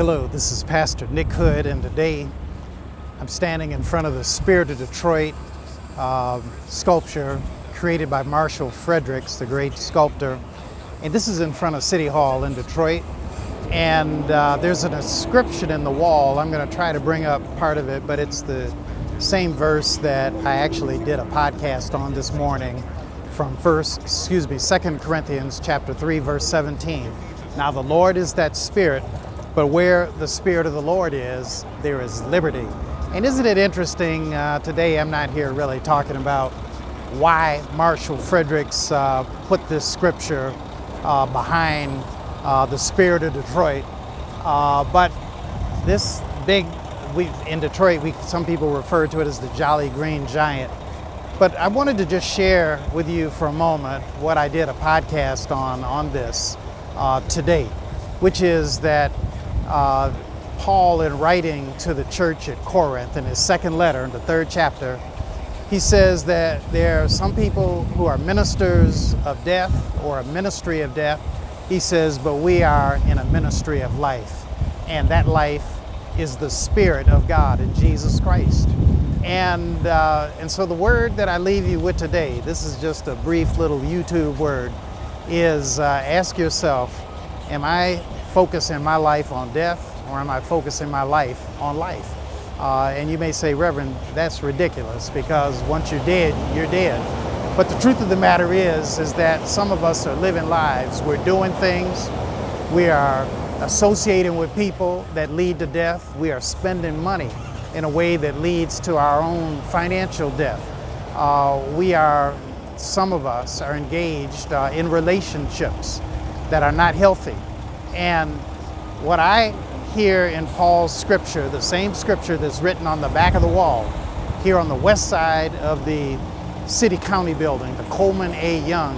Hello, this is Pastor Nick Hood, and today I'm standing in front of the Spirit of Detroit sculpture created by Marshall Fredericks, the great sculptor. And this is in front of City Hall in Detroit. And there's an inscription in the wall. I'm going to try to bring up part of it, but it's the same verse that I actually did a podcast on this morning from 2 Corinthians chapter 3, verse 17. Now the Lord is that Spirit, but where the Spirit of the Lord is, there is liberty. And isn't it interesting, today I'm not here really talking about why Marshall Fredericks put this scripture behind the Spirit of Detroit, but this big, in Detroit, some people refer to it as the Jolly Green Giant. But I wanted to just share with you for a moment what I did a podcast on this today, which is that Paul, in writing to the church at Corinth in his second letter, in the 3rd chapter, he says that there are some people who are ministers of death or a ministry of death. He says, but we are in a ministry of life, and that life is the Spirit of God in Jesus Christ. And so the word that I leave you with today, this is just a brief little YouTube word, is ask yourself, am I focusing my life on death, or am I focusing my life on life? And you may say, Reverend, that's ridiculous, because once you're dead, you're dead. But the truth of the matter is that some of us are living lives. We're doing things. We are associating with people that lead to death. We are spending money in a way that leads to our own financial death. Some of us are engaged in relationships that are not healthy. And what I hear in Paul's scripture, the same scripture that's written on the back of the wall, here on the west side of the City County building, the Coleman A. Young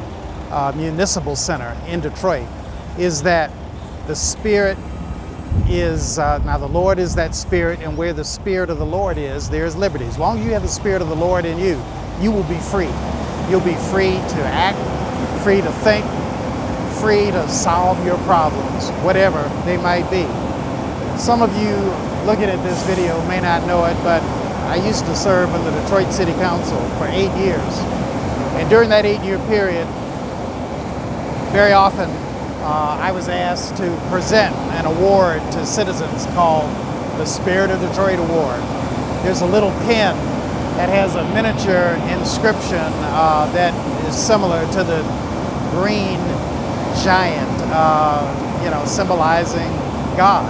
Municipal Center in Detroit, is that the Spirit is, now the Lord is that Spirit, and where the Spirit of the Lord is, there is liberty. As long as you have the Spirit of the Lord in you, you will be free. You'll be free to act, free to think, free to solve your problems, whatever they might be. Some of you looking at this video may not know it, but I used to serve in the Detroit City Council for 8 years. And during that 8-year period, very often I was asked to present an award to citizens called the Spirit of Detroit Award. There's a little pin that has a miniature inscription that is similar to the green giant, symbolizing God.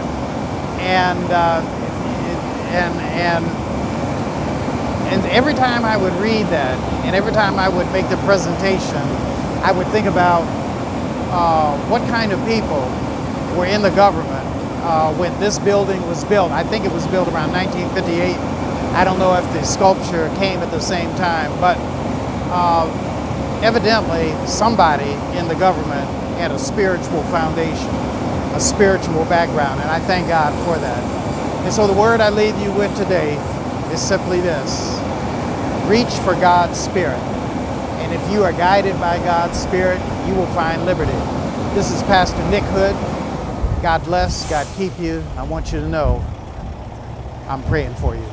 And every time I would read that, and every time I would make the presentation, I would think about what kind of people were in the government when this building was built. I think it was built around 1958. I don't know if the sculpture came at the same time, but evidently somebody in the government had a spiritual foundation, a spiritual background, and I thank God for that. And so the word I leave you with today is simply this: reach for God's Spirit. And if you are guided by God's Spirit, you will find liberty. This is Pastor Nick Hood. God bless, God keep you. I want you to know I'm praying for you.